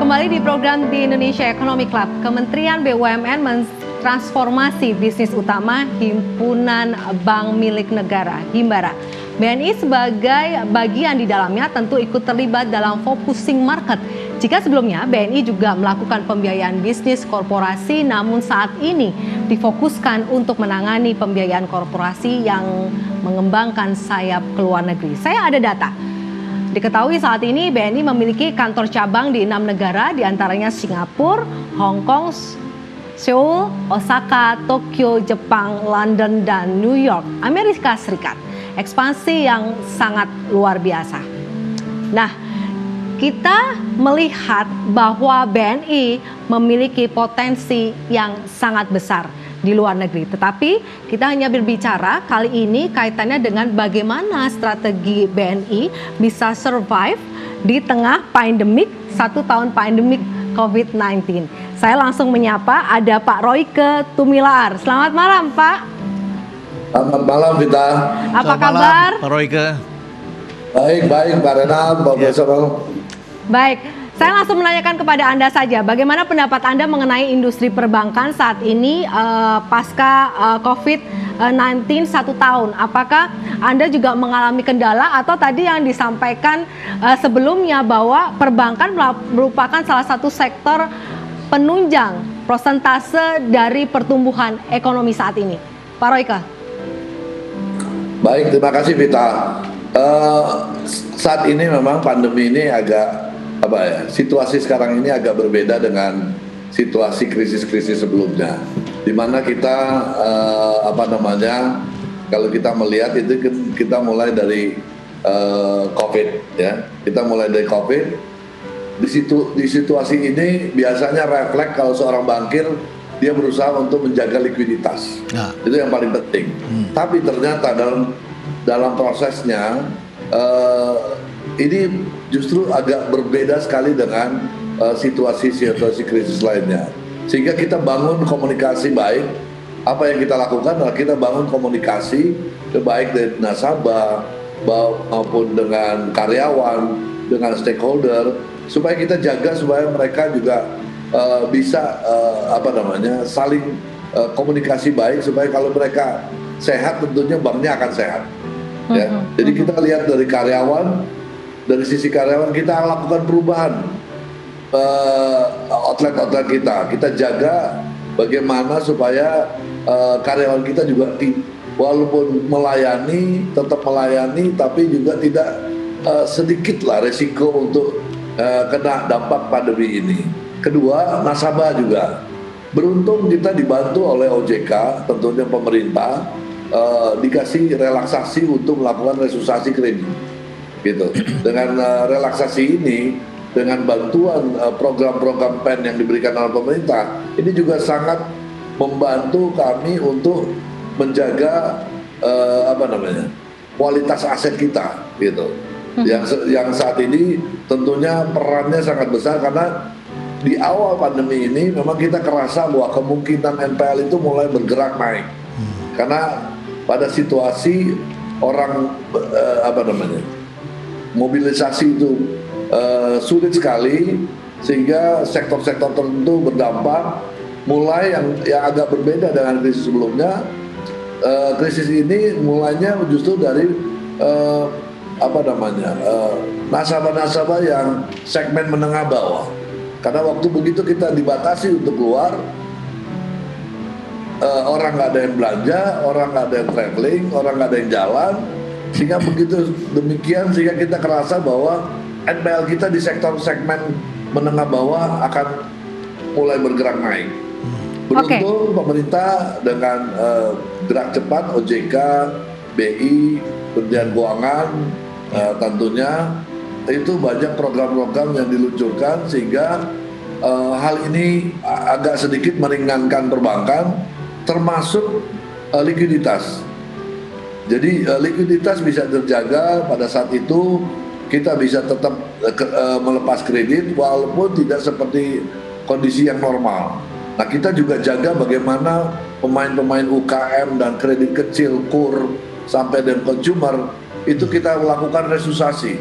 kembali di program di Indonesia Economic Club. Kementerian BUMN mentransformasi bisnis utama Himpunan Bank Milik Negara, Himbara. BNI sebagai bagian di dalamnya tentu ikut terlibat dalam focusing market. Jika sebelumnya BNI juga melakukan pembiayaan bisnis korporasi, namun saat ini difokuskan untuk menangani pembiayaan korporasi yang mengembangkan sayap ke luar negeri. Saya ada data. Diketahui saat ini BNI memiliki kantor cabang di 6 negara, diantaranya Singapura, Hong Kong, Seoul, Osaka, Tokyo, Jepang, London, dan New York, Amerika Serikat. Ekspansi yang sangat luar biasa. Nah, kita melihat bahwa BNI memiliki potensi yang sangat besar di luar negeri. Tetapi kita hanya berbicara kali ini kaitannya dengan bagaimana strategi BNI bisa survive di tengah pandemik, 1 tahun pandemik COVID-19. Saya langsung menyapa ada Pak Royke Tumilaar. Selamat malam, Pak. Selamat malam, Vita. Apa kabar? Pak Royke. Baik, Pak Renal, Pak Besok. Baik, saya langsung menanyakan kepada Anda saja, bagaimana pendapat Anda mengenai industri perbankan saat ini pasca COVID-19 1 tahun? Apakah Anda juga mengalami kendala atau tadi yang disampaikan sebelumnya bahwa perbankan merupakan salah satu sektor penunjang persentase dari pertumbuhan ekonomi saat ini? Pak Royke. Baik, terima kasih, Vita. Saat ini memang pandemi ini agak situasi sekarang ini agak berbeda dengan situasi krisis-krisis sebelumnya, di mana kita kalau kita melihat itu kita mulai dari COVID, ya, kita mulai dari COVID. Di situasi ini biasanya refleks kalau seorang bankir dia berusaha untuk menjaga likuiditas, itu yang paling penting. Tapi ternyata dalam prosesnya ini justru agak berbeda sekali dengan situasi krisis lainnya. Sehingga kita bangun komunikasi baik. Apa yang kita lakukan adalah kita bangun komunikasi baik dari nasabah maupun dengan karyawan, dengan stakeholder, supaya kita jaga supaya mereka juga bisa saling komunikasi baik, supaya kalau mereka sehat tentunya banknya akan sehat. Ya. Jadi kita lihat dari karyawan, dari sisi karyawan kita lakukan perubahan outlet kita jaga bagaimana supaya karyawan kita juga walaupun tetap melayani tapi juga tidak sedikitlah resiko untuk kena dampak pandemi ini. Kedua, nasabah juga beruntung kita dibantu oleh OJK, tentunya pemerintah dikasih relaksasi untuk melakukan restrukturisasi kredit. Gitu. Dengan relaksasi ini, dengan bantuan program-program PEN yang diberikan oleh pemerintah, ini juga sangat membantu kami untuk menjaga kualitas aset kita, gitu. Yang saat ini tentunya perannya sangat besar karena di awal pandemi ini memang kita kerasa bahwa kemungkinan NPL itu mulai bergerak naik, karena pada situasi orang mobilisasi itu sulit sekali, sehingga sektor-sektor tertentu berdampak. Mulai yang agak berbeda dengan krisis sebelumnya, krisis ini mulainya justru dari nasabah-nasabah yang segmen menengah bawah. Karena waktu begitu kita dibatasi untuk keluar, orang nggak ada yang belanja, orang nggak ada yang traveling, orang nggak ada yang jalan. Sehingga begitu demikian, sehingga kita kerasa bahwa NPL kita di sektor segmen menengah bawah akan mulai bergerak naik. Beruntung pemerintah dengan gerak cepat, OJK, BI, Kementerian Keuangan, tentunya itu banyak program-program yang diluncurkan sehingga hal ini agak sedikit meringankan perbankan, termasuk likuiditas. Jadi likuiditas bisa terjaga. Pada saat itu kita bisa tetap melepas kredit walaupun tidak seperti kondisi yang normal. Nah, kita juga jaga bagaimana pemain-pemain UKM dan kredit kecil, KUR, sampai dan consumer, itu kita lakukan restrukturisasi.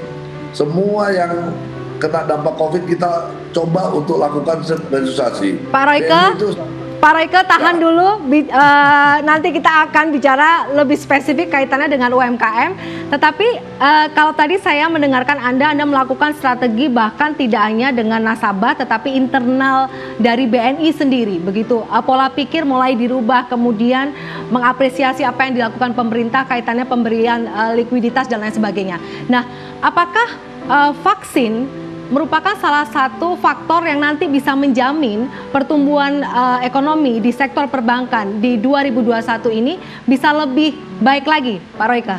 Semua yang kena dampak COVID kita coba untuk lakukan restrukturisasi. Pak Royke, Pak Royke tahan dulu, nanti kita akan bicara lebih spesifik kaitannya dengan UMKM. Tetapi kalau tadi saya mendengarkan Anda melakukan strategi bahkan tidak hanya dengan nasabah tetapi internal dari BNI sendiri, begitu. Pola pikir mulai dirubah, kemudian mengapresiasi apa yang dilakukan pemerintah kaitannya pemberian likuiditas dan lain sebagainya. Nah, apakah vaksin merupakan salah satu faktor yang nanti bisa menjamin pertumbuhan ekonomi di sektor perbankan di 2021 ini bisa lebih baik lagi, Pak Royke?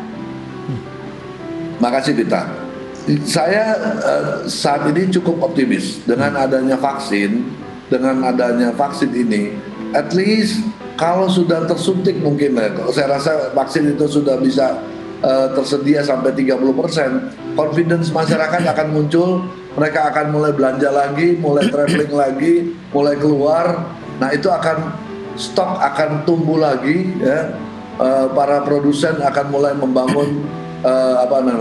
Makasih Vita. Saya saat ini cukup optimis dengan adanya vaksin, ini, at least kalau sudah tersuntik mungkin, saya rasa vaksin itu sudah bisa tersedia sampai 30%, confidence masyarakat akan muncul, mereka akan mulai belanja lagi, mulai traveling lagi, mulai keluar. Nah itu stok akan tumbuh lagi, ya. Para produsen akan mulai membangun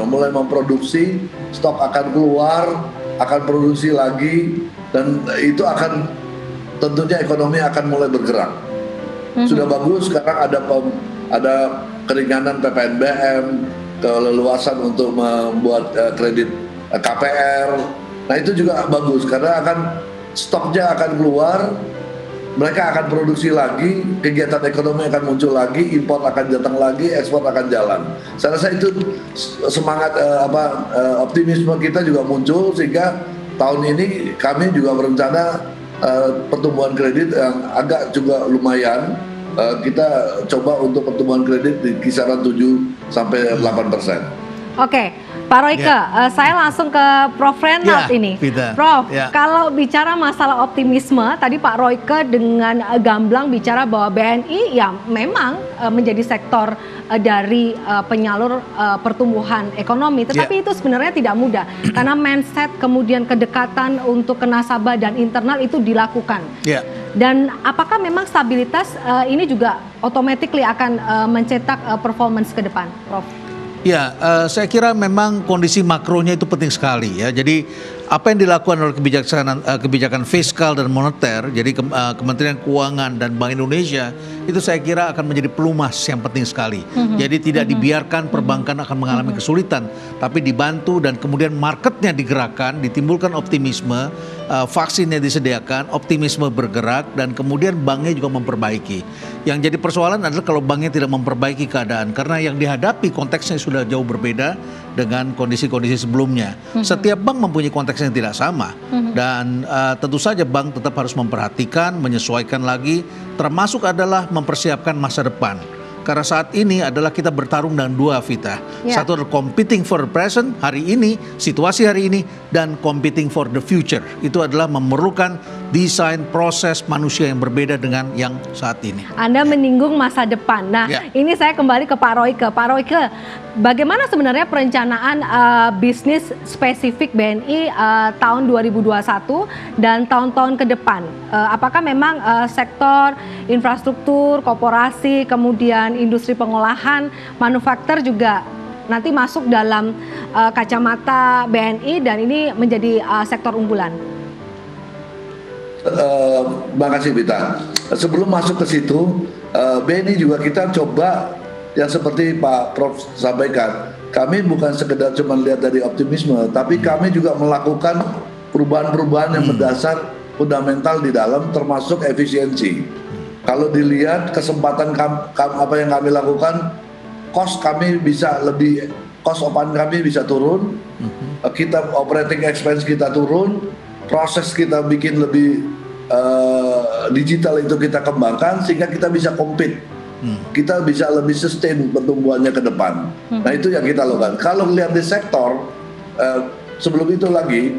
mulai memproduksi, stok akan keluar, akan produksi lagi, dan itu akan tentunya ekonomi akan mulai bergerak. Sudah bagus sekarang ada keringanan PPNBM, keleluasan untuk membuat kredit KPR. Nah itu juga bagus karena stoknya akan keluar, mereka akan produksi lagi, kegiatan ekonomi akan muncul lagi, import akan datang lagi, ekspor akan jalan. Saya rasa itu semangat optimisme kita juga muncul sehingga tahun ini kami juga berencana pertumbuhan kredit yang agak juga lumayan. Kita coba untuk pertumbuhan kredit di kisaran 7-8%. Oke, Pak Royke, saya langsung ke Prof Renald ini. Prof, kalau bicara masalah optimisme, tadi Pak Royke dengan gamblang bicara bahwa BNI ya memang menjadi sektor dari penyalur pertumbuhan ekonomi. Tetapi itu sebenarnya tidak mudah karena mindset kemudian kedekatan untuk ke nasabah dan internal itu dilakukan. Dan apakah memang stabilitas ini juga automatically akan mencetak performance ke depan, Prof? Ya, saya kira memang kondisi makronya itu penting sekali ya. Jadi apa yang dilakukan oleh kebijakan fiskal dan moneter, jadi Kementerian Keuangan dan Bank Indonesia itu saya kira akan menjadi pelumas yang penting sekali. Jadi tidak dibiarkan perbankan akan mengalami kesulitan, tapi dibantu dan kemudian marketnya digerakkan, ditimbulkan optimisme, vaksinnya disediakan, optimisme bergerak, dan kemudian banknya juga memperbaiki. Yang jadi persoalan adalah kalau banknya tidak memperbaiki keadaan, karena yang dihadapi konteksnya sudah jauh berbeda dengan kondisi-kondisi sebelumnya. Setiap bank mempunyai konteks yang tidak sama, dan tentu saja bank tetap harus memperhatikan, menyesuaikan lagi, termasuk adalah mempersiapkan masa depan. Karena saat ini adalah kita bertarung dengan dua, Vita. Satu adalah competing for the present, hari ini, situasi hari ini, dan competing for the future. Itu adalah memerlukan desain proses manusia yang berbeda dengan yang saat ini. Anda menyinggung masa depan. Nah, ini saya kembali ke Pak Royke. Pak Royke, bagaimana sebenarnya perencanaan bisnis spesifik BNI tahun 2021 dan tahun-tahun ke depan? Apakah memang sektor infrastruktur, korporasi, kemudian industri pengolahan, manufaktur juga nanti masuk dalam kacamata BNI dan ini menjadi sektor unggulan? Makasih Bita. Sebelum masuk ke situ, BNI juga kita coba yang seperti Pak Prof sampaikan. Kami bukan sekedar cuma lihat dari optimisme, tapi kami juga melakukan perubahan-perubahan yang mendasar fundamental di dalam, termasuk efisiensi. Kalau dilihat kesempatan apa yang kami lakukan, cost kami bisa lebih, cost opan kami bisa turun, kita operating expense kita turun, proses kita bikin lebih digital itu kita kembangkan sehingga kita bisa compete, kita bisa lebih sustain pertumbuhannya ke depan. Nah itu yang kita lakukan. Kalau lihat di sektor, sebelum itu lagi,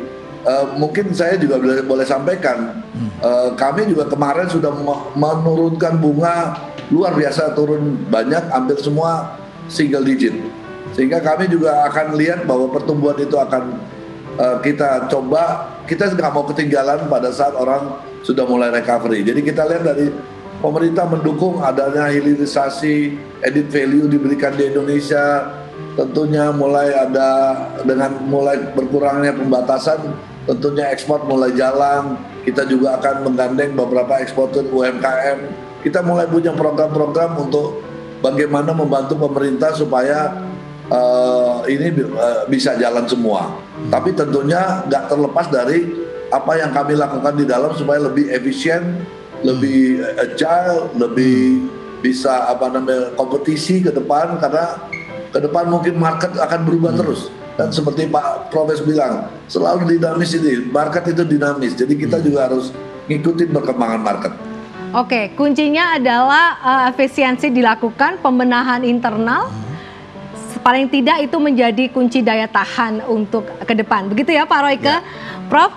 mungkin saya juga boleh sampaikan, kami juga kemarin sudah menurunkan bunga luar biasa, turun banyak, hampir semua single digit. Sehingga kami juga akan lihat bahwa pertumbuhan itu akan kita coba, kita nggak mau ketinggalan pada saat orang sudah mulai recovery. Jadi kita lihat dari pemerintah mendukung adanya hilirisasi, added value diberikan di Indonesia. Tentunya mulai ada dengan mulai berkurangnya pembatasan, tentunya ekspor mulai jalan. Kita juga akan menggandeng beberapa eksportir UMKM. Kita mulai punya program-program untuk bagaimana membantu pemerintah supaya ini bisa jalan semua. Tapi tentunya nggak terlepas dari apa yang kami lakukan di dalam supaya lebih efisien, lebih agile, lebih bisa kompetisi ke depan, karena ke depan mungkin market akan berubah terus. Dan seperti Pak Profes bilang, selalu dinamis ini, market itu dinamis. Jadi kita juga harus ngikutin perkembangan market. Oke, kuncinya adalah efisiensi dilakukan, pembenahan internal. Paling tidak itu menjadi kunci daya tahan untuk ke depan. Begitu ya Pak Royke? Ya. Prof,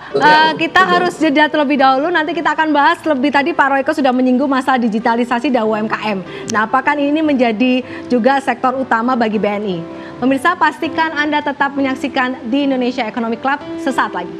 kita harus jeda terlebih dahulu. Nanti kita akan bahas lebih. Tadi Pak Royke sudah menyinggung masalah digitalisasi dan UMKM. Nah, apakah ini menjadi juga sektor utama bagi BNI? Pemirsa, pastikan Anda tetap menyaksikan di Indonesia Economic Club sesaat lagi.